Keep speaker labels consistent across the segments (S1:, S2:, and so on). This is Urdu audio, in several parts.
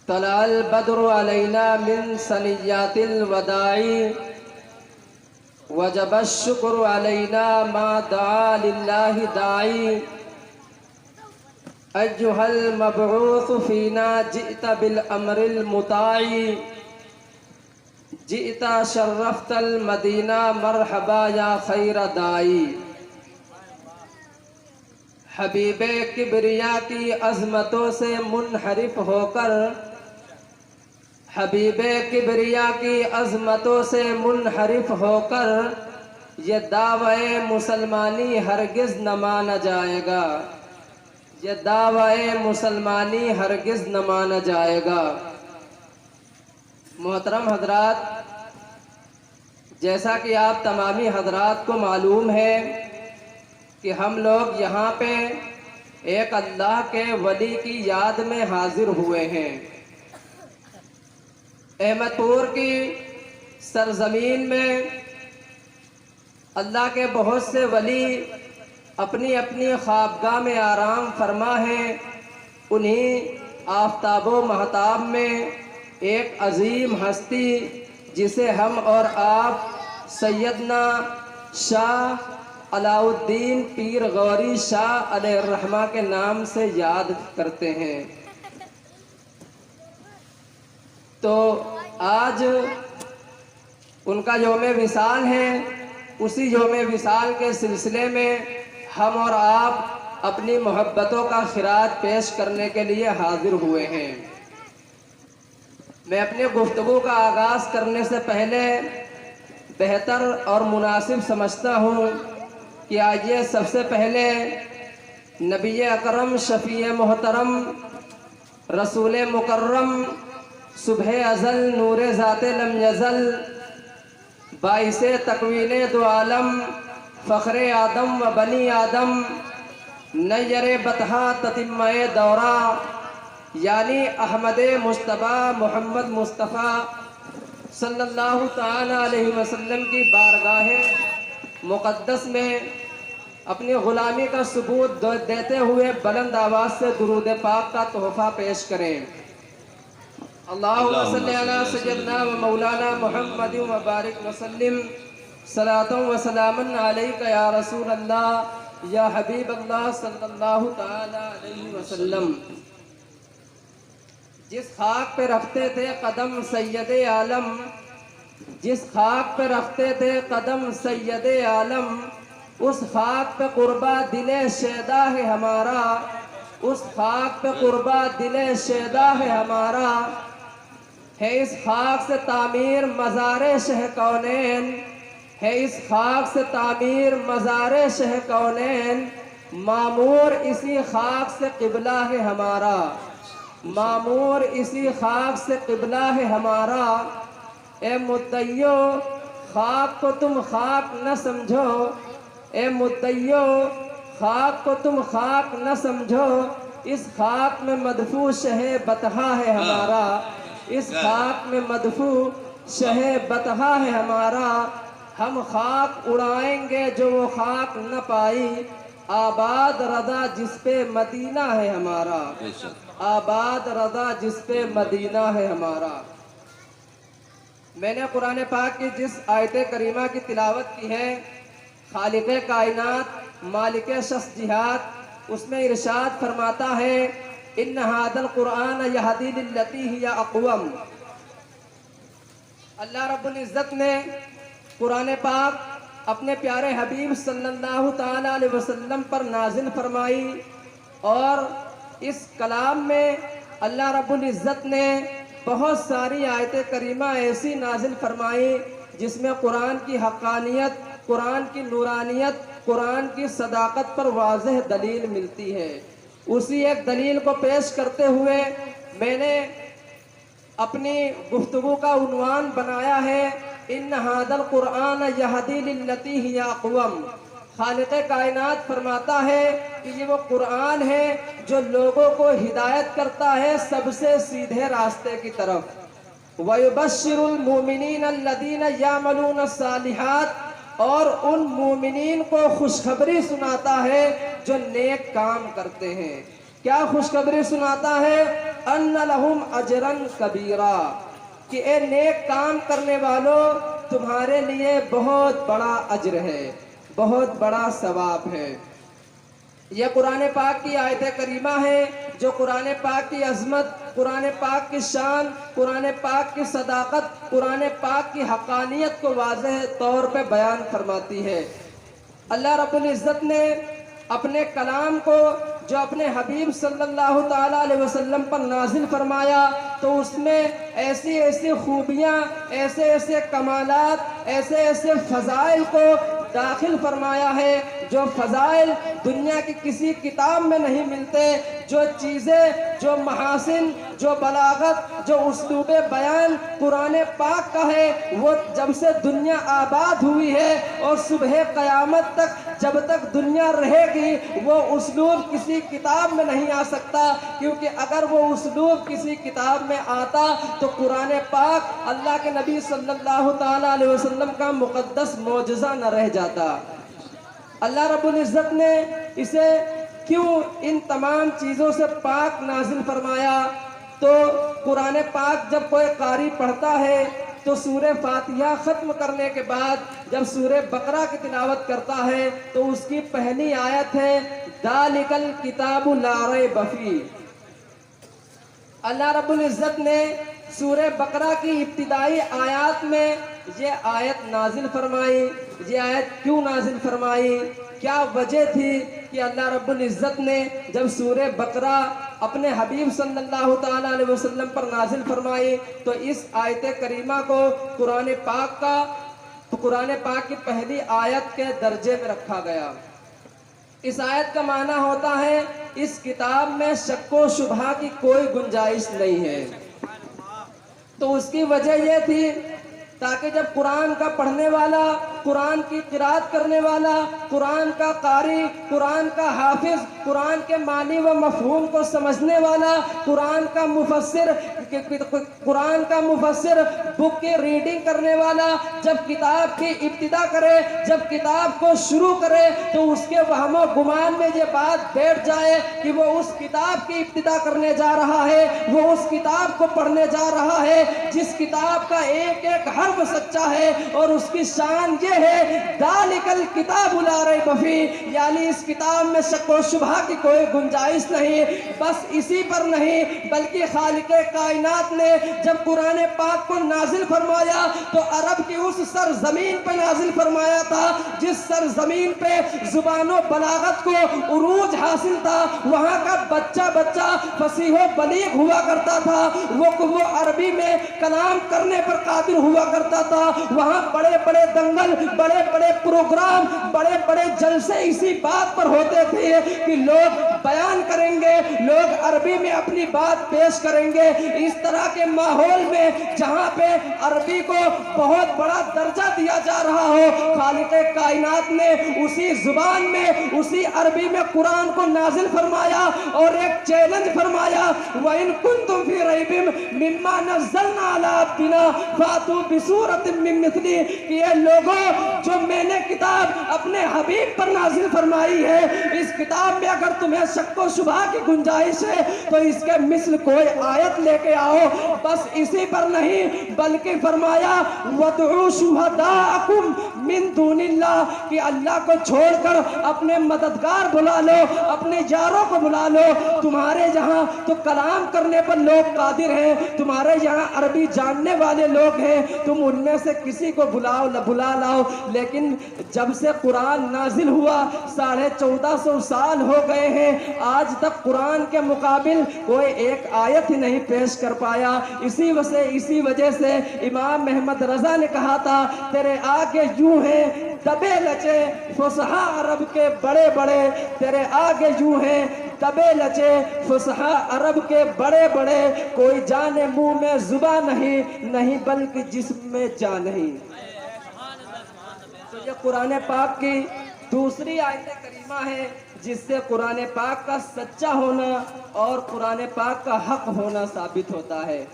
S1: طلع البدر علينا من ثنيات الوداع وجب الشكر علينا ما دعا لله داعي أيها المبعوث فينا جئت بالأمر المطاع جئت شرفت المدینہ مرحبا یا خیر دائی. حبیب کبریا کی عظمتوں سے منحرف ہو کر حبیب کبریا کی عظمتوں سے منحرف ہو کر یہ دعوی مسلمانی ہرگز نہ مانا جائے گا. یہ دعوی مسلمانی ہرگز نہ مانا جائے گا. محترم حضرات، جیسا کہ آپ تمامی حضرات کو معلوم ہے کہ ہم لوگ یہاں پہ ایک اللہ کے ولی کی یاد میں حاضر ہوئے ہیں. احمد پور کی سرزمین میں اللہ کے بہت سے ولی اپنی اپنی خوابگاہ میں آرام فرما ہیں. انہی آفتاب و مہتاب میں ایک عظیم ہستی جسے ہم اور آپ سیدنا شاہ علاء الدین پیر غوری شاہ علیہ الرحمہ کے نام سے یاد کرتے ہیں. تو آج ان کا یوم وصال ہے. اسی یوم وصال کے سلسلے میں ہم اور آپ اپنی محبتوں کا خراج پیش کرنے کے لیے حاضر ہوئے ہیں. میں اپنے گفتگو کا آغاز کرنے سے پہلے بہتر اور مناسب سمجھتا ہوں کہ آئیے سب سے پہلے نبی اکرم شفیع محترم رسول مکرم صبح ازل نور ذات لم یزل باعث تکوین دو عالم فخر آدم و بنی آدم نیر بطحہ تتمہ دورہ یعنی احمد مصطفیٰ محمد مصطفیٰ صلی اللہ تعالی علیہ وسلم کی بارگاہ مقدس میں اپنی غلامی کا ثبوت دیتے ہوئے بلند آواز سے درود پاک کا تحفہ پیش کریں. اللہم صلی علی سیدنا و مولانا محمد و بارک وسلم صلاۃ و سلام علیک یا رسول اللہ یا حبیب اللہ صلی اللہ تعالی علیہ وسلم. جس خاک پہ رکھتے تھے قدم سید عالم جس خاک پہ رکھتے تھے قدم سید عالم اس خاک پہ قربہ دل شیدا ہے ہمارا. اس خاک پہ قربہ دل شیدا ہے ہمارا. ہے اس خاک سے تعمیر مزار شہ کونین ہے اس خاک سے تعمیر مزار شہ کونین معمور اسی خاک سے قبلہ ہے ہمارا. معمور اسی خاک سے قبلہ ہے ہمارا. اے مدعیو خاک کو تم خاک نہ سمجھو. اے مدعیو خاک کو تم خاک نہ سمجھو. اس خاک میں مدفوع شہ بطحہ ہے ہمارا. اس خاک میں مدفوع شہ بطحہ ہے ہمارا. ہم خاک اڑائیں گے جو وہ خاک نہ پائی. آباد رضا جس پہ مدینہ ہے ہمارا. آباد رضا جس پہ مدینہ ہے ہمارا. میں نے قرآن پاک کی جس آیت کریمہ کی تلاوت کی ہے خالق کائنات مالک شخص جہاد اس میں ارشاد فرماتا ہے ان ھذا القرآن یہدی للتی ہی اقوم. اللہ رب العزت نے قرآن پاک اپنے پیارے حبیب صلی اللہ تعالی علیہ وسلم پر نازل فرمائی اور اس کلام میں اللہ رب العزت نے بہت ساری آیت کریمہ ایسی نازل فرمائی جس میں قرآن کی حقانیت، قرآن کی نورانیت، قرآن کی صداقت پر واضح دلیل ملتی ہے. اسی ایک دلیل کو پیش کرتے ہوئے میں نے اپنی گفتگو کا عنوان بنایا ہے ان ھذا القرآن یہدی للتی ہی اقوم. خالق کائنات فرماتا ہے کہ یہ وہ قرآن ہے جو لوگوں کو ہدایت کرتا ہے سب سے سیدھے راستے کی طرف. وَيُبَشِّرُ الْمُؤْمِنِينَ الَّذِينَ يَعْمَلُونَ الصَّالِحَاتِ اور ان مومنین کو خوشخبری سناتا ہے جو نیک کام کرتے ہیں. کیا خوشخبری سناتا ہے؟ ان لہم اجرا کبیرا، کہ اے نیک کام کرنے والوں تمہارے لیے بہت بڑا اجر ہے، بہت بڑا ثواب ہے۔ یہ قرآن پاک کی آیت کریمہ ہے جو قرآن پاک کی عظمت، قرآن پاک کی شان، قرآن پاک کی صداقت، قرآن پاک کی حقانیت کو واضح طور پہ بیان فرماتی ہے۔ اللہ رب العزت نے اپنے کلام کو جو اپنے حبیب صلی اللہ تعالیٰ علیہ وسلم پر نازل فرمایا تو اس میں ایسی ایسی خوبیاں، ایسے ایسے کمالات، ایسے ایسے فضائل کو داخل فرمایا ہے جو فضائل دنیا کی کسی کتاب میں نہیں ملتے، جو چیزیں، جو محاسن، جو بلاغت، جو اسلوب بیان قرآن پاک کا ہے وہ جب سے دنیا آباد ہوئی ہے اور صبح قیامت تک جب تک دنیا رہے گی وہ اسلوب کسی کتاب میں نہیں آ سکتا، کیونکہ اگر وہ اسلوب کسی کتاب میں آتا تو قرآن پاک اللہ کے نبی صلی اللہ تعالیٰ علیہ وسلم کا مقدس معجزہ نہ رہ جاتا۔ اللہ رب العزت نے اسے کیوں ان تمام چیزوں سے پاک نازل فرمایا؟ تو قرآن پاک جب کوئی قاری پڑھتا ہے تو سورہ فاتحہ ختم کرنے کے بعد جب سورہ بقرہ کی تلاوت کرتا ہے تو اس کی پہلی آیت ہے ذالک الکتاب لا ریب فیہ۔ اللہ رب العزت نے سورہ بقرہ کی ابتدائی آیات میں یہ آیت نازل فرمائی۔ یہ آیت کیوں نازل فرمائی؟ کیا وجہ تھی کہ اللہ رب العزت نے جب سورہ بقرہ اپنے حبیب صلی اللہ تعالیٰ علیہ وسلم پر نازل فرمائی تو اس آیت کریمہ کو قرآن پاک کی پہلی آیت کے درجے میں رکھا گیا؟ اس آیت کا معنی ہوتا ہے اس کتاب میں شک و شبہ کی کوئی گنجائش نہیں ہے۔ تو اس کی وجہ یہ تھی تاکہ جب قرآن کا پڑھنے والا، قرآن کی قرات کرنے والا، قرآن کا قاری، قرآن کا حافظ، قرآن کے معنی و مفہوم کو سمجھنے والا، قرآن کا مفسر بک کی ریڈنگ کرنے والا جب کتاب کی ابتدا کرے، جب کتاب کو شروع کرے تو اس کے وہم و گمان میں یہ بات بیٹھ جائے کہ وہ اس کتاب کی ابتدا کرنے جا رہا ہے، وہ اس کتاب کو پڑھنے جا رہا ہے جس کتاب کا ایک ایک حرف سچا ہے اور اس کی شان یہ ہے ذالک الکتاب لا ریب فیہ، یعنی اس کتاب میں شک و شبہ کی کوئی گنجائش نہیں۔ بس اسی پر نہیں بلکہ خالق کائنات نے جب قرآن پاک کو نازل فرمایا تو عرب کی اس سرزمین پہ نازل فرمایا تھا جس سرزمین پہ زبان و بلاغت کو عروج حاصل تھا، وہاں کا بچہ فصیح و بلیغ ہوا کرتا تھا، وہ عربی میں کلام کرنے پر قادر ہوا کرتا تھا، وہاں بڑے بڑے دنگل، بڑے بڑے پروگرام، بڑے بڑے جلسے اسی بات پر ہوتے تھے کہ لوگ بیان کریں گے، لوگ عربی میں اپنی بات پیش کریں گے۔ اس طرح کے ماحول میں جہاں پہ عربی کو بہت بڑا درجہ دیا جا رہا ہو، خالق کائنات نے اسی زبان میں، اسی عربی میں قرآن کو نازل فرمایا اور ایک چیلنج فرمایا وَإِن كُنتُمْ فِي رَيْبٍ مِّمَّا نَزَّلْنَا عَلَىٰ عَبْدِنَا فَأْتُوا بِسُورَةٍ مِّن مِّثْلِهِ، کہ یہ لوگوں جو میں نے کتاب اپنے حبیب پر نازل فرمائی ہے اس کتاب میں اگر تمہیں شک و شبہ کی گنجائش ہے تو اس کے مثل کوئی آیت لے کے آؤ۔ بس اسی پر نہیں بلکہ فرمایا وَادْعُوا شُهَدَاءَكُمْ مِن دُونِ اللَّهِ، کہ اللہ کو چھوڑ کر اپنے مددگار بلا لو، اپنے یاروں کو بلا لو۔ تمہارے یہاں تو کلام کرنے پر لوگ قادر ہیں، تمہارے یہاں عربی جاننے والے لوگ ہیں، تم ان میں سے کسی کو بلا لاؤ۔ لیکن جب سے قرآن نازل ہوا 1450 سال ہو گئے ہیں، آج تک قرآن کے مقابل کوئی ایک آیت ہی نہیں پیش کر پایا۔ اسی وجہ سے امام محمد رضا نے کہا تھا تیرے آگے یوں ہیں دبے لچے فصحا عرب کے بڑے بڑے، تیرے آگے یوں ہیں دبے لچے فصحا عرب کے بڑے بڑے، کوئی جانے منہ میں زباں نہیں بلکہ جسم میں جان نہیں۔ تو یہ قرآن پاک کی دوسری آیت کریمہ ہے جس سے قرآن پاک کا سچا ہونا اور قرآن پاک کا حق ہونا ثابت ہوتا ہے۔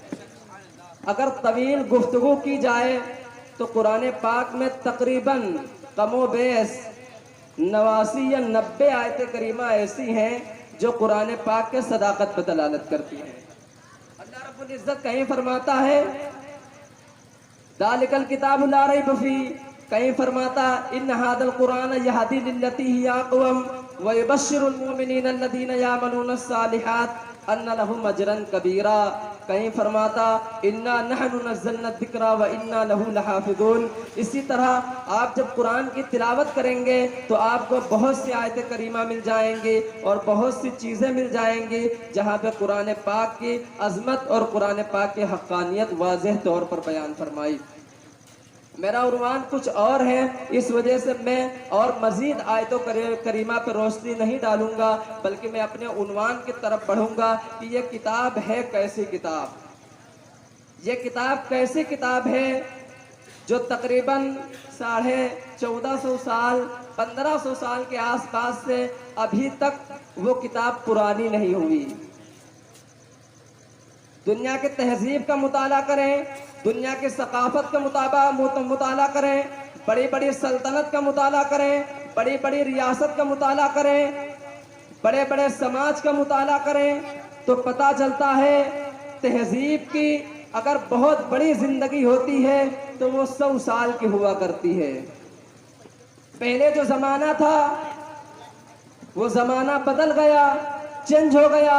S1: اگر طویل گفتگو کی جائے تو قرآن پاک میں تقریباً کم و بیش 89 یا 90 آیت کریمہ ایسی ہیں جو قرآن پاک کے صداقت پر دلالت کرتی ہیں۔ اللہ رب العزت کہیں فرماتا ہے ذالک الکتاب لا ریب فیہ، کہیں فرماتا ان ھذا القرآن یہدی للتی ہی اقوم ویبشر المؤمنین الذین یعملون الصالحات ان لہم اجرا کبیرا، کہیں فرماتا انا نحن نزلنا الذکر وانا لہ لحافظون۔ اسی طرح آپ جب قرآن کی تلاوت کریں گے تو آپ کو بہت سی آیت کریمہ مل جائیں گے اور بہت سی چیزیں مل جائیں گی جہاں پہ قرآن پاک کی عظمت اور قرآن پاک کی حقانیت واضح طور پر بیان فرمائی۔ میرا عنوان کچھ اور ہے، اس وجہ سے میں اور مزید آیتوں کریمہ پہ روشنی نہیں ڈالوں گا، بلکہ میں اپنے عنوان کی طرف بڑھوں گا کہ یہ کتاب ہے کیسی کتاب۔ یہ کتاب کیسی کتاب ہے جو تقریباً 1450 سال 1500 سال کے آس پاس سے ابھی تک وہ کتاب پرانی نہیں ہوئی۔ دنیا کے تہذیب کا مطالعہ کریں، دنیا کے ثقافت کا مطالعہ کریں، بڑی بڑی سلطنت کا مطالعہ کریں، بڑی بڑی ریاست کا مطالعہ کریں، بڑے بڑے سماج کا مطالعہ کریں تو پتہ چلتا ہے تہذیب کی اگر بہت بڑی زندگی ہوتی ہے تو وہ 100 سال کی ہوا کرتی ہے۔ پہلے جو زمانہ تھا وہ زمانہ بدل گیا، چینج ہو گیا،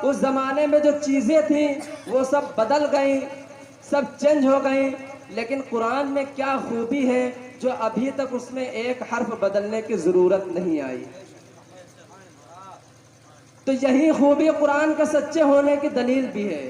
S1: اس زمانے میں جو چیزیں تھیں وہ سب بدل گئیں، سب چینج ہو گئیں، لیکن قرآن میں کیا خوبی ہے جو ابھی تک اس میں ایک حرف بدلنے کی ضرورت نہیں آئی۔ تو یہی خوبی قرآن کے سچے ہونے کی دلیل بھی ہے،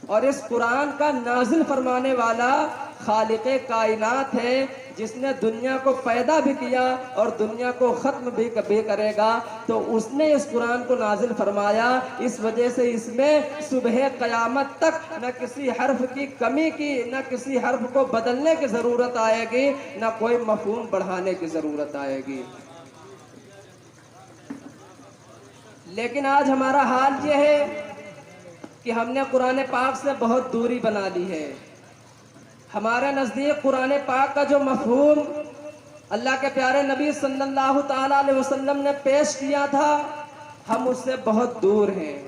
S1: اور اس قرآن کا نازل فرمانے والا خالق کائنات ہے جس نے دنیا کو پیدا بھی کیا اور دنیا کو ختم بھی کرے گا، تو اس نے اس قرآن کو نازل فرمایا۔ اس وجہ سے اس میں صبح قیامت تک نہ کسی حرف کی کمی کی، نہ کسی حرف کو بدلنے کی ضرورت آئے گی، نہ کوئی مفہوم بڑھانے کی ضرورت آئے گی۔ لیکن آج ہمارا حال یہ ہے کہ ہم نے قرآن پاک سے بہت دوری بنا لی ہے۔ ہمارے نزدیک قرآن پاک کا جو مفہوم اللہ کے پیارے نبی صلی اللہ تعالیٰ علیہ وسلم نے پیش کیا تھا، ہم اس سے بہت دور ہیں۔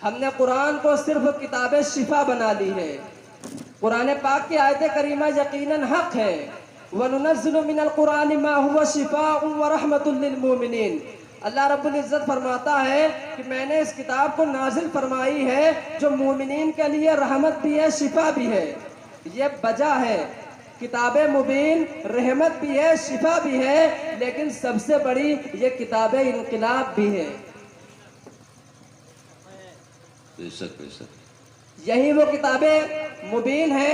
S1: ہم نے قرآن کو صرف کتاب شفا بنا لی ہے۔ قرآن پاک کی آیت کریمہ یقیناً حق ہے، وَنُنَزِّلُ مِنَ الْقُرْآنِ مَا هُوَ شِفَاءٌ وَرَحْمَةٌ لِّلْمُؤْمِنِينَ۔ اللہ رب العزت فرماتا ہے کہ میں نے اس کتاب کو نازل فرمائی ہے جو مومنین کے لیے رحمت بھی ہے، شفا بھی ہے۔ یہ وجہ ہے، کتاب مبین رحمت بھی ہے، شفا بھی ہے، لیکن سب سے بڑی یہ کتاب انقلاب بھی ہے۔ یہی وہ کتاب مبین ہے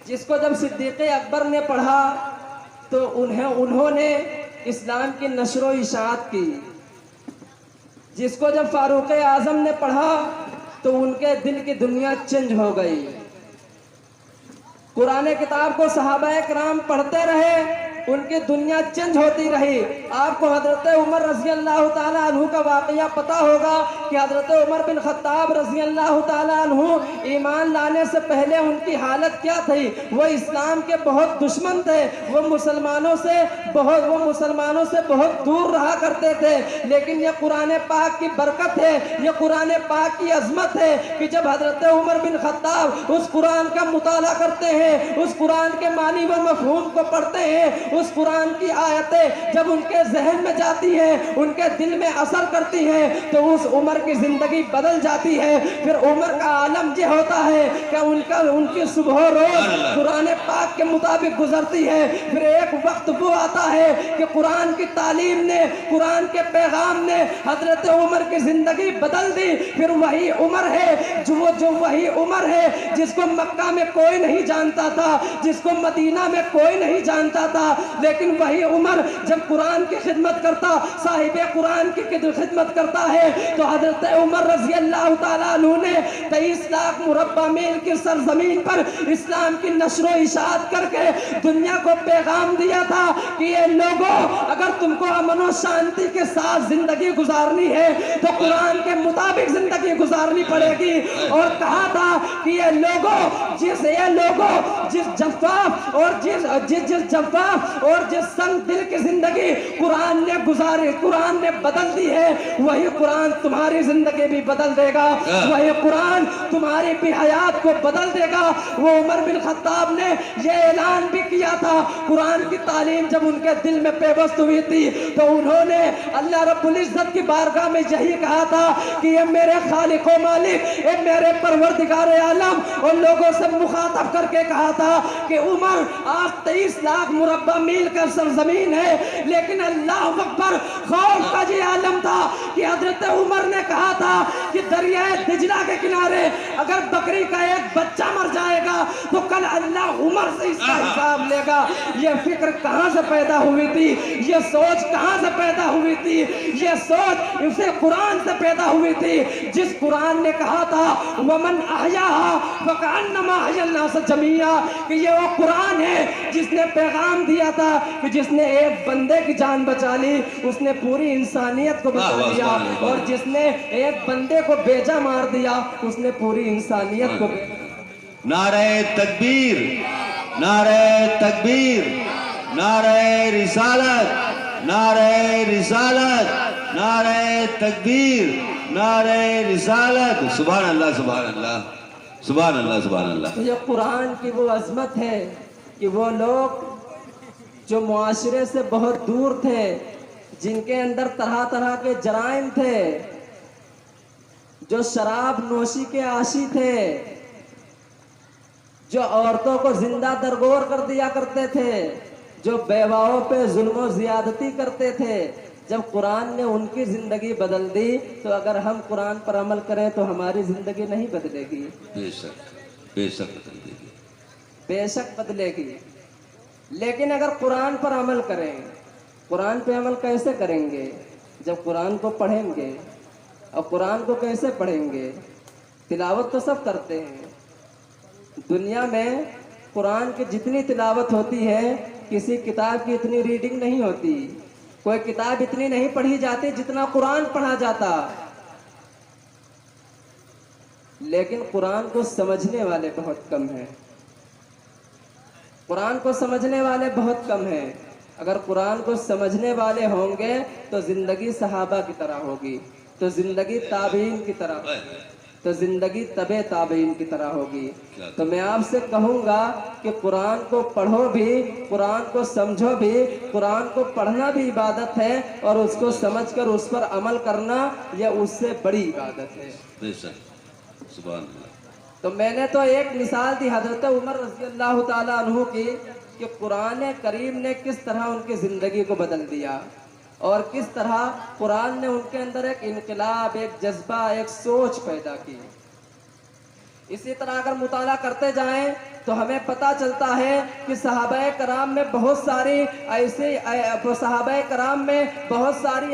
S1: جس کو جب صدیق اکبر نے پڑھا تو انہوں نے اسلام کی نشر و اشاعت کی، جس کو جب فاروق اعظم نے پڑھا تو ان کے دل کی دنیا چینج ہو گئی۔ قرآن کتاب کو صحابہ کرام پڑھتے رہے، ان کی دنیا چینج ہوتی رہی۔ آپ کو حضرت عمر رضی اللہ تعالیٰ عنہ کا واقعہ پتا ہوگا کہ حضرت عمر بن خطاب رضی اللہ تعالیٰ عنہ ایمان لانے سے پہلے ان کی حالت کیا تھی؟ وہ اسلام کے بہت دشمن تھے، وہ مسلمانوں سے بہت دور رہا کرتے تھے، لیکن یہ قرآن پاک کی برکت ہے، یہ قرآن پاک کی عظمت ہے کہ جب حضرت عمر بن خطاب اس قرآن کا مطالعہ کرتے ہیں، اس قرآن کے معنی و مفہوم کو پڑھتے ہیں، اس قرآن کی آیتیں جب ان کے ذہن میں جاتی ہیں، ان کے دل میں اثر کرتی ہیں، تو اس عمر کی زندگی بدل جاتی ہے۔ پھر عمر کا عالم یہ ہوتا ہے کہ ان کی صبح و روز قرآن پاک کے مطابق گزرتی ہے۔ پھر ایک وقت وہ آتا ہے کہ قرآن کی تعلیم نے، قرآن کے پیغام نے حضرت عمر کی زندگی بدل دی۔ پھر وہی عمر ہے جو وہی عمر ہے جس کو مکہ میں کوئی نہیں جانتا تھا، جس کو مدینہ میں کوئی نہیں جانتا تھا، لیکن وہی عمر جب قرآن کی خدمت کرتا، صاحب قرآن کی خدمت کرتا ہے، تو حضرت عمر رضی اللہ تعالیٰ عنہ نے 23 لاکھ مربع میل کی سرزمین پر اسلام کی نشر و اشاعت کر کے دنیا کو پیغام دیا تھا کہ یہ لوگوں، اگر تم کو امن و شانتی کے ساتھ زندگی گزارنی ہے تو قرآن کے مطابق زندگی گزارنی پڑے گی۔ اور کہا تھا کہ یہ لوگوں جس جفاف اور جس سنگ دل کی زندگی قرآن نے گزاری، قرآن نے بدل دی ہے، وہی قرآن تمہاری زندگی بھی بدل دے گا، وہی قرآن تمہاری بھی حیات کو بدل دے گا۔ وہ عمر بن خطاب نے یہ اعلان بھی کیا تھا، قرآن کی تعلیم جب ان کے دل میں پیوست ہوئی تھی تو انہوں نے اللہ رب العزت کی بارگاہ میں یہی کہا تھا کہ اے میرے خالق و مالک، اے میرے پروردگار عالم، ان لوگوں سے مخاطب کر کے کہا تھا کہ عمر آپ 23 لاکھ مربع میل کا سرزمین ہے، لیکن اللہ اکبر، خوف کا یہ عالم تھا کہ حضرت عمر نے کہا تھا کہ دریائے دجلہ کے کنارے اگر بکری کا ایک بچہ مر جائے گا تو کل اللہ عمر سے اس کا حساب لے گا۔ یہ فکر کہاں سے پیدا ہوئی تھی، یہ سوچ کہاں سے پیدا ہوئی تھی؟ یہ سوچ اسے قرآن سے پیدا ہوئی تھی، جس قرآن نے کہا تھا وَمَنْ أَحْيَاهَا فَكَأَنَّمَا أَحْيَا النَّاسَ جَمِيعًا، کہ یہ وہ قرآن ہے جس نے پیغام دیا تھا کہ جس نے ایک بندے کی جان بچا لی اس نے پوری انسانیت کو بچا لیا، اور جس نے ایک بندے کو بیجا مار دیا اس نے پوری انسانیت کو۔
S2: نعرہ تکبیر، نعرہ تکبیر، نعرہ رسالت، نعرہ رسالت، نعرہ تکبیر، نعرہ رسالت۔ سبحان اللہ، سبحان اللہ، سبحان اللہ، سبحان اللہ۔
S1: یہ قرآن کی وہ عظمت ہے کہ وہ لوگ جو معاشرے سے بہت دور تھے، جن کے اندر طرح طرح کے جرائم تھے، جو شراب نوشی کے عاشی تھے، جو عورتوں کو زندہ درگور کر دیا کرتے تھے، جو بیواؤں پہ ظلم و زیادتی کرتے تھے، جب قرآن نے ان کی زندگی بدل دی تو اگر ہم قرآن پر عمل کریں تو ہماری زندگی نہیں بدلے گی؟
S2: بے شک، بے شک بدل دے گی،
S1: بے شک بدلے گی۔ لیکن اگر قرآن پر عمل کریں، قرآن پہ عمل کیسے کریں گے؟ جب قرآن کو پڑھیں گے۔ اور قرآن کو کیسے پڑھیں گے؟ تلاوت تو سب کرتے ہیں، دنیا میں قرآن کی جتنی تلاوت ہوتی ہے کسی کتاب کی اتنی ریڈنگ نہیں ہوتی، کوئی کتاب اتنی نہیں پڑھی جاتی جتنا قرآن پڑھا جاتا، لیکن قرآن کو سمجھنے والے بہت کم ہیں، قرآن کو سمجھنے والے بہت کم ہیں۔ اگر قرآن کو سمجھنے والے ہوں گے تو زندگی صحابہ کی طرح ہوگی، تو زندگی تابعین کی طرح، تو زندگی تبع تابعین کی طرح ہوگی۔ تو میں آپ سے کہوں گا کہ قرآن کو پڑھو بھی، قرآن کو سمجھو بھی، قرآن کو پڑھنا بھی عبادت ہے، اور اس کو سمجھ کر اس پر عمل کرنا یہ اس سے بڑی عبادت ہے۔
S2: بے شک، سبحان اللہ۔
S1: تو میں نے تو ایک مثال دی حضرت عمر رضی اللہ تعالیٰ عنہ کی کہ قرآن کریم نے کس طرح ان کی زندگی کو بدل دیا، اور کس طرح قرآن نے ان کے اندر ایک انقلاب، ایک جذبہ، ایک سوچ پیدا کی۔ اسی طرح اگر مطالعہ کرتے جائیں تو ہمیں پتہ چلتا ہے کہ صحابہ کرام میں بہت ساری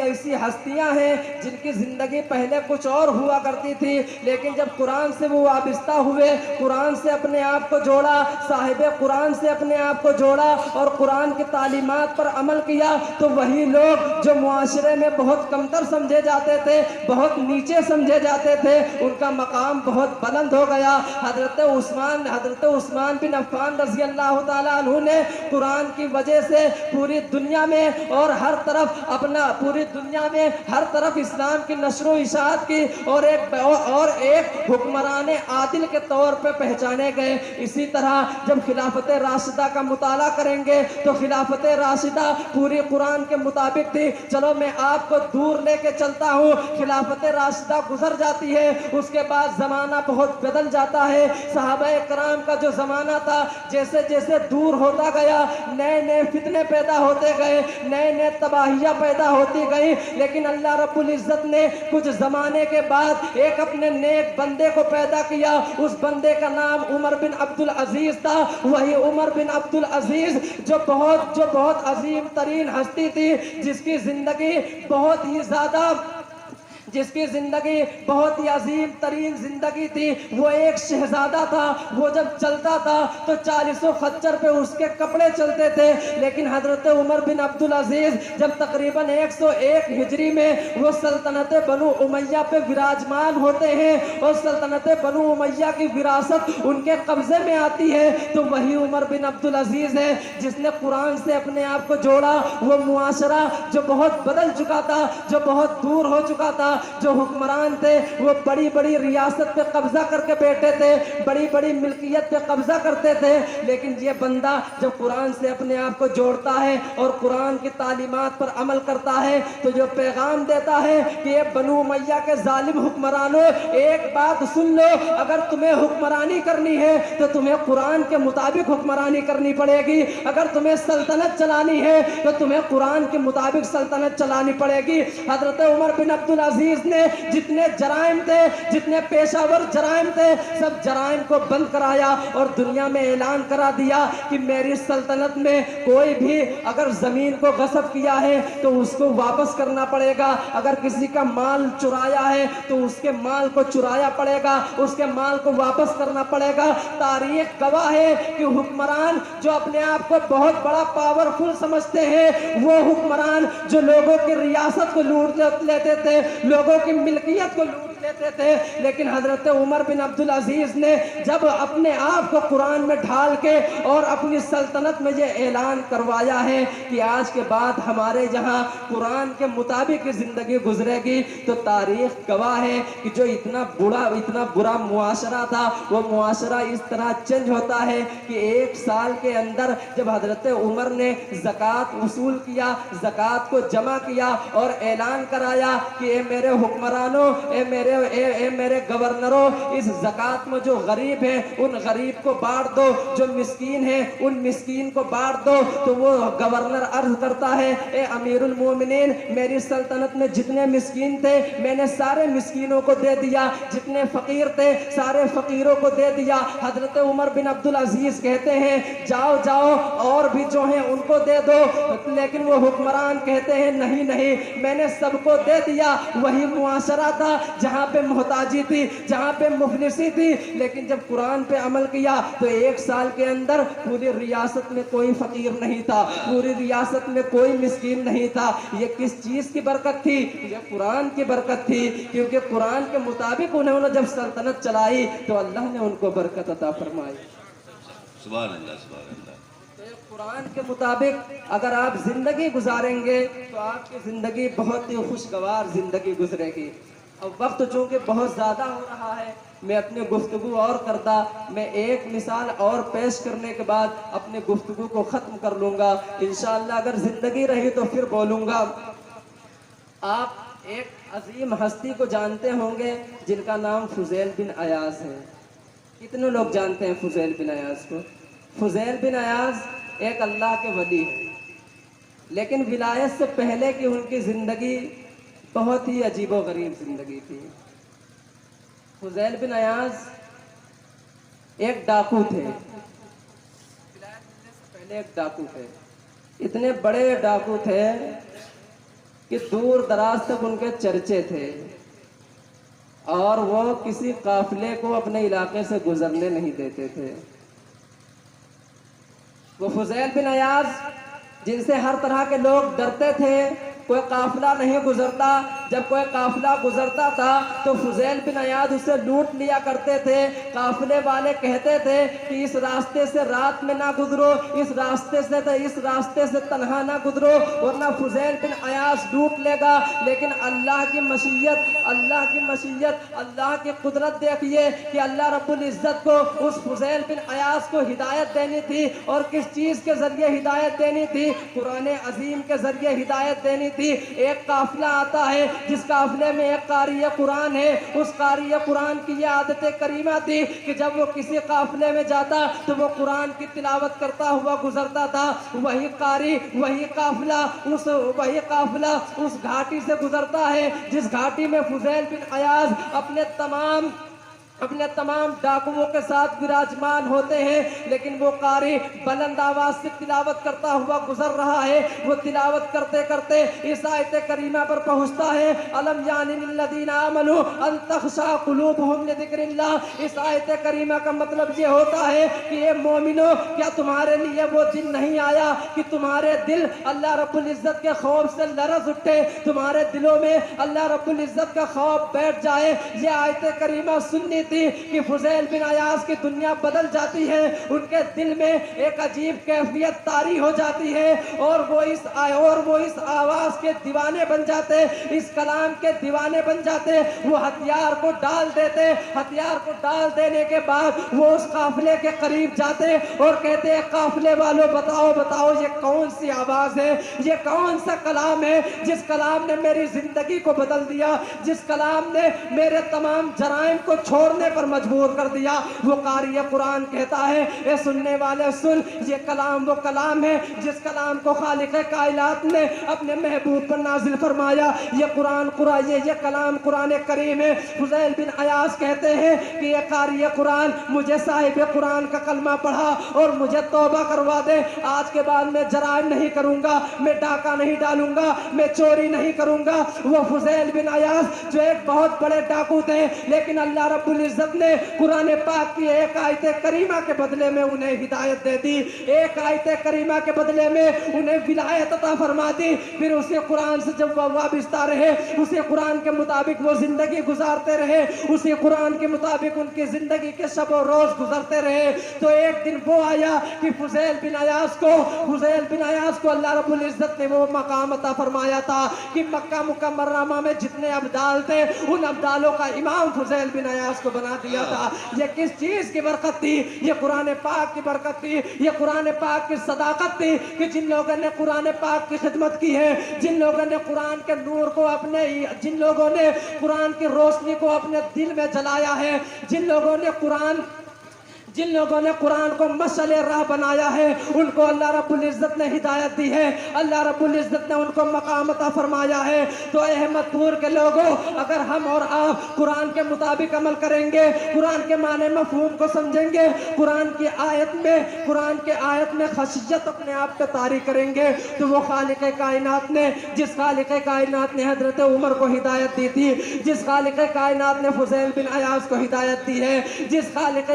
S1: ایسی ہستیاں ہیں جن کی زندگی پہلے کچھ اور ہوا کرتی تھی، لیکن جب قرآن سے وہ وابستہ ہوئے، قرآن سے اپنے آپ کو جوڑا، صاحب قرآن سے اپنے آپ کو جوڑا اور قرآن کی تعلیمات پر عمل کیا، تو وہی لوگ جو معاشرے میں بہت کمتر سمجھے جاتے تھے، بہت نیچے سمجھے جاتے تھے، ان کا مقام بہت بلند ہو گیا۔ حضرت عثمان بن عفان رضی اللہ تعالیٰ عنہ نے قرآن کی وجہ سے پوری دنیا میں اور ہر طرف اسلام کی نشر و اشاعت کی، اور ایک حکمران عادل کے طور پہ پہچانے گئے۔ اسی طرح جب خلافت راشدہ کا مطالعہ کریں گے تو خلافت راشدہ پوری قرآن کے مطابق تھی۔ چلو میں آپ کو دور لے کے چلتا ہوں، خلافت راشدہ گزر جاتی ہے، اس کے بعد زمانہ بہت بدل جاتا ہے۔ صحابہ کرام کا جو زمانہ تھا جیسے جیسے دور ہوتا گیا، نئے نئے فتنے پیدا ہوتے گئے، نئے نئے تباہیاں پیدا ہوتی گئی، لیکن اللہ رب العزت نے کچھ زمانے کے بعد ایک اپنے نیک بندے کو پیدا کیا۔ اس بندے کا نام عمر بن عبد العزیز تھا۔ وہی عمر بن عبد العزیز جو بہت عظیم ترین ہستی تھی، جس کی زندگی بہت ہی زیادہ جس کی زندگی بہت ہی عظیم ترین زندگی تھی. وہ ایک شہزادہ تھا. وہ جب چلتا تھا تو 40 خچر پہ اس کے کپڑے چلتے تھے. لیکن حضرت عمر بن عبدالعزیز جب تقریباً 101 ہجری میں وہ سلطنت بنو امیہ پہ وراجمان ہوتے ہیں اور سلطنت بنو امیہ کی وراثت ان کے قبضے میں آتی ہے, تو وہی عمر بن عبدالعزیز ہے جس نے قرآن سے اپنے آپ کو جوڑا. وہ معاشرہ جو بہت بدل چکا تھا, جو بہت دور ہو چکا تھا, جو حکمران تھے وہ بڑی بڑی ریاست پہ قبضہ کر کے بیٹھے تھے, بڑی بڑی ملکیت پہ قبضہ کرتے تھے. لیکن یہ بندہ جب قرآن سے اپنے آپ کو جوڑتا ہے اور قرآن کی تعلیمات پر عمل کرتا ہے تو جو پیغام دیتا ہے کہ یہ بنو امیہ کے ظالم حکمرانوں, ایک بات سن لو, اگر تمہیں حکمرانی کرنی ہے تو تمہیں قرآن کے مطابق حکمرانی کرنی پڑے گی. اگر تمہیں سلطنت چلانی ہے تو تمہیں قرآن کے مطابق سلطنت چلانی پڑے گی. حضرت عمر بن عبدالعزیز نے جتنے جرائم تھے, جتنے پیشہ ور جرائم تھے, سب جرائم کو بند کرایا اور دنیا میں اعلان کرا دیا کہ میری سلطنت میں کوئی بھی اگر زمین کو غصب کیا ہے تو اس کو واپس کرنا پڑے گا. اگر کسی کا مال چرایا ہے تو اس کے مال کو چرایا پڑے گا, اس کے مال کو واپس کرنا پڑے گا. تاریخ گواہ ہے کہ حکمران جو اپنے آپ کو بہت بڑا پاورفل سمجھتے ہیں, وہ حکمران جو لوگوں کی ریاست کو لوٹ لیتے تھے, لوگوں کی ملکیت کو لوٹ لیتے تھے, لیکن حضرت عمر بن عبدالعزیز نے جب اپنے آپ کو قرآن میں ڈھال کے اور اپنی سلطنت میں یہ اعلان کروایا ہے کہ آج کے بعد ہمارے جہاں قرآن کے مطابق زندگی گزرے گی, تو تاریخ گواہ ہے کہ جو اتنا برا معاشرہ تھا وہ معاشرہ اس طرح چینج ہوتا ہے کہ 1 سال کے اندر جب حضرت عمر نے زکوٰۃ وصول کیا, زکوٰۃ کو جمع کیا اور اعلان کرایا کہ اے میرے حکمرانوں, اے میرے گورنروں, اس زکوٰۃ میں جو غریب ہیں ان غریب کو بانٹ دو, جو مسکین ہیں ان مسکین کو بانٹ دو. تو وہ گورنر عرض کرتا ہے اے امیر المومنین, میری سلطنت میں جتنے مسکین تھے میں نے سارے مسکینوں کو دے دیا, جتنے فقیر تھے سارے فقیروں کو دے دیا. حضرت عمر بن عبدالعزیز کہتے ہیں جاؤ جاؤ اور بھی جو ہیں ان کو دے دو, لیکن وہ حکمران کہتے ہیں نہیں نہیں, میں نے سب کو دے دیا. وہی معاشرہ تھا جہاں پہ محتاجی تھی, جہاں پہ مفلسی تھی, لیکن جب قرآن پہ عمل کیا تو 1 سال کے اندر پوری ریاست میں کوئی فقیر نہیں تھا, پوری ریاست میں کوئی مسکین نہیں تھا. یہ کس چیز کی برکت تھی؟ یہ قرآن کی برکت تھی, کیونکہ قرآن کے مطابق انہوں نے جب سلطنت چلائی تو اللہ نے ان کو برکت عطا فرمائی.
S2: سبحان اللہ, سبحان اللہ.
S1: قرآن کے مطابق اگر آپ زندگی گزاریں گے تو آپ کی زندگی بہت ہی خوشگوار زندگی گزرے گی. اب وقت چونکہ بہت زیادہ ہو رہا ہے, میں اپنی گفتگو اور کرتا, میں ایک مثال اور پیش کرنے کے بعد اپنی گفتگو کو ختم کر لوں گا انشاءاللہ. اگر زندگی رہی تو پھر بولوں گا. آپ ایک عظیم ہستی کو جانتے ہوں گے جن کا نام فضیل بن عیاض ہے. کتنے لوگ جانتے ہیں فضیل بن عیاض کو؟ فضیل بن عیاض ایک اللہ کے ولی ہے, لیکن ولایت سے پہلے کی ان کی زندگی بہت ہی عجیب و غریب زندگی تھی. فضیل بن عیاض ایک ڈاکو تھے, ولایت ملنے سے پہلے ایک ڈاکو تھے. اتنے بڑے ڈاکو تھے کہ دور دراز تک ان کے چرچے تھے, اور وہ کسی قافلے کو اپنے علاقے سے گزرنے نہیں دیتے تھے. وہ فضیل بن عیاض جن سے ہر طرح کے لوگ ڈرتے تھے, کوئی قافلہ نہیں گزرتا, جب کوئی قافلہ گزرتا تھا تو فضیل بن عیاض اسے لوٹ لیا کرتے تھے. قافلے والے کہتے تھے کہ اس راستے سے رات میں نہ گزرو, اس راستے سے تنہا نہ گزرو, ورنہ فضیل بن عیاض لوٹ لے گا. لیکن اللہ کی مشیت, اللہ کی قدرت دیکھیے کہ اللہ رب العزت کو اس فضیل بن عیاض کو ہدایت دینی تھی, اور کس چیز کے ذریعے ہدایت دینی تھی؟ قرآن عظیم کے ذریعے ہدایت دینی تھی. ایک قافلہ آتا ہے جس قافلے میں ایک قاری قرآن ہے, اس قاری قرآن کی یہ عادت کریمہ تھی کہ جب وہ کسی قافلے میں جاتا تو وہ قرآن کی تلاوت کرتا ہوا گزرتا تھا. وہی قاری, وہی قافلہ اس گھاٹی سے گزرتا ہے جس گھاٹی میں فضیل بن عیاض اپنے تمام ڈاکوؤں کے ساتھ وراجمان ہوتے ہیں، لیکن وہ قاری بلند آواز سے تلاوت کرتا ہوا گزر رہا ہے۔ وہ تلاوت کرتے کرتے اس آیت کریمہ پر پہنچتا ہے، الم یعنی للذین آمنوا ان تخشع قلوبہم لذکر اللہ۔ اس آیت کریمہ کا مطلب یہ ہوتا ہے کہ اے مومنو، کیا تمہارے لیے وہ دن نہیں آیا کہ تمہارے دل اللہ رب العزت کے خوف سے لرز اٹھے، تمہارے دلوں میں اللہ رب العزت کا خوف بیٹھ جائے۔ یہ آیت کریمہ سننی تھی کہ فضیل بن عیاض کی دنیا بدل جاتی ہے، ان کے دل میں ایک عجیب کیفیت طاری ہو جاتی ہے، اور وہ اس آواز کے دیوانے بن جاتے، اس کلام کے دیوانے بن جاتے۔ وہ ہتھیار کو ڈال دیتے، ہتھیار کو ڈال دینے کے بعد وہ اس قافلے کے قریب جاتے اور کہتے، قافلے والوں بتاؤ بتاؤ یہ کون سی آواز ہے، یہ کون سا کلام ہے جس کلام نے میری زندگی کو بدل دیا، جس کلام نے میرے تمام جرائم کو چھوڑنے پر مجبور کر دیا۔ وہ قاری قرآن کہتا ہے، اے سننے والے سن، یہ کلام وہ کلام ہے جس کلام کو خالق کائنات نے اپنے محبوب پر نازل فرمایا۔ یہ کلام قرآن کریم ہے۔ فضیل بن عیاض کہتے ہیں کہ یہ قاری قرآن مجھے صاحب قرآن کا کلمہ پڑھا اور مجھے توبہ کروا دے، آج کے بعد میں جرائم نہیں کروں گا، میں ڈاکہ نہیں ڈالوں گا، میں چوری نہیں کروں گا۔ وہ فضیل بن عیاض جو ایک بہت بڑے ڈاکو تھے، لیکن اللہ رب العزت نے قرآن پاک کی ایک آیت کریمہ کے بدلے میں انہیں ہدایت دے دی، ایک آیت کریمہ کے بدلے میں انہیں ولایت عطا فرما دی۔ پھر اسی قرآن سے جب وہ وابستہ رہے، اسی قرآن کے مطابق وہ زندگی گزارتے رہے، اسی قرآن کے مطابق ان کی زندگی کے شب و روز گزرتے رہے، تو ایک دن وہ آیا کہ فضیل بن عیاض کو اللہ رب العزت نے وہ مقام عطا فرمایا تھا کہ مکہ مکرمہ میں جتنے ابدال تھے، ان ابدالوں کا امام فضیل بن عیاض کو بنا دیا تھا۔ یہ کس چیز کی برکت تھی؟ یہ قرآن پاک کی برکت تھی، یہ قرآن پاک کی صداقت تھی کہ جن لوگوں نے قرآن پاک کی خدمت کی ہے، جن لوگوں نے قرآن کے نور کو جن لوگوں نے قرآن کی روشنی کو اپنے دل میں جلایا ہے، جن لوگوں نے قرآن کو مشعل راہ بنایا ہے، ان کو اللہ رب العزت نے ہدایت دی ہے، اللہ رب العزت نے ان کو مقام عطا فرمایا ہے۔ تو احمد پور کے لوگوں، اگر ہم اور آپ قرآن کے مطابق عمل کریں گے، قرآن کے معنی مفہوم کو سمجھیں گے، قرآن کی آیت میں خشیت اپنے آپ پہ طاری کریں گے، تو وہ جس خالق کائنات نے حضرت عمر کو ہدایت دی تھی، جس خالق کائنات نے فضیل بن عیاض کو ہدایت دی ہے، جس خالق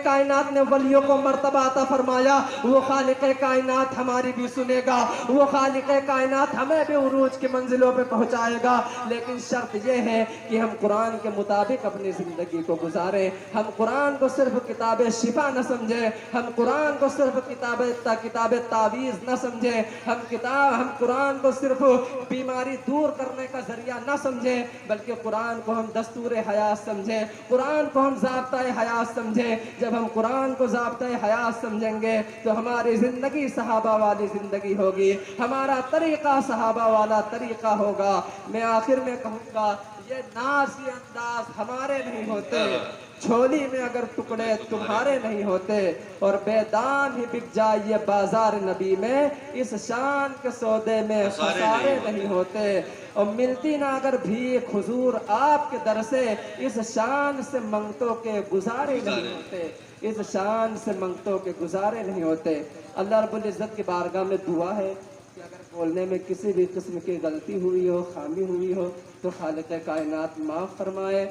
S1: کائنات نے ولیوں کو مرتبہ عطا فرمایا، وہ خالق کائنات ہماری بھی سنے گا، وہ خالق کائنات ہمیں بھی عروج کی منزلوں پہ پہنچائے گا۔ لیکن شرط یہ ہے کہ ہم قرآن کے مطابق اپنی زندگی کو گزاریں، ہم قرآن کو صرف کتاب شفا نہ سمجھیں، ہم قرآن کو صرف کتاب تعویذ نہ سمجھیں، ہم قرآن کو صرف بیماری دور کرنے کا ذریعہ نہ سمجھیں، بلکہ قرآن کو ہم دستور حیات سمجھیں، قرآن کو ہم ضابطۂ حیات سمجھیں۔ جب ہم قرآن کو ضابطۂ حیات سمجھیں گے تو ہماری زندگی صحابہ والی زندگی ہوگی، ہمارا طریقہ صحابہ والا طریقہ ہوگا۔ میں آخر میں کہوں گا، یہ ناز یہ انداز ہمارے نہیں ہوتے، جھولی میں اگر ٹکڑے تمہارے نہیں ہوتے، اور بے دام ہی بک جائے یہ بازار نبی میں، اس شان کے سودے میں خسارے نہیں ہوتے، اور ملتی نہ اگر بھیک حضور آپ کے در سے، اس شان سے منگتوں کے گزارے نہیں ہوتے، اس شان سے منگتوں کے گزارے نہیں ہوتے۔ اللہ رب العزت کی بارگاہ میں دعا ہے کہ اگر بولنے میں کسی بھی قسم کی غلطی ہوئی ہو، خامی ہوئی ہو، تو خالق کائنات معاف فرمائے،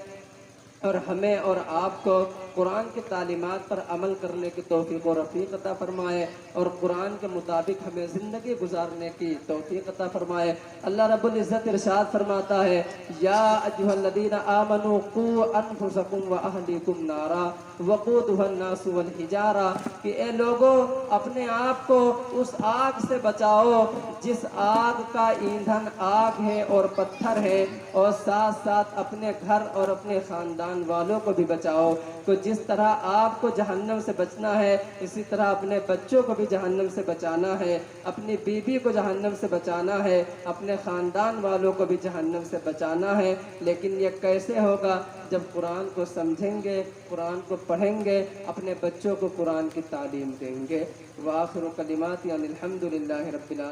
S1: اور ہمیں اور آپ کو قرآن کی تعلیمات پر عمل کرنے کی توفیق و رفیق عطا فرمائے، اور قرآن کے مطابق ہمیں زندگی گزارنے کی توفیق عطا فرمائے۔ اللہ رب العزت ارشاد فرماتا ہے، یا ایھا الذین آمنوا قوا انفسکم واہلیکم نارا وقودھا الناس والحجارہ، کہ اے لوگوں، اپنے آپ کو اس آگ سے بچاؤ جس آگ کا ایندھن آگ ہے اور پتھر ہے، اور ساتھ ساتھ اپنے گھر اور اپنے خاندان والوں کو بھی بچاؤ۔ تو جس طرح آپ کو جہنم سے بچنا ہے، اسی طرح اپنے بچوں کو بھی جہنم سے بچانا ہے، اپنی بیوی کو جہنم سے بچانا ہے، اپنے خاندان والوں کو بھی جہنم سے بچانا ہے۔ لیکن یہ کیسے ہوگا؟ جب قرآن کو سمجھیں گے، قرآن کو پڑھیں گے، اپنے بچوں کو قرآن کی تعلیم دیں گے۔ وآخر کلماتی ان الحمد للہ رب العالمین۔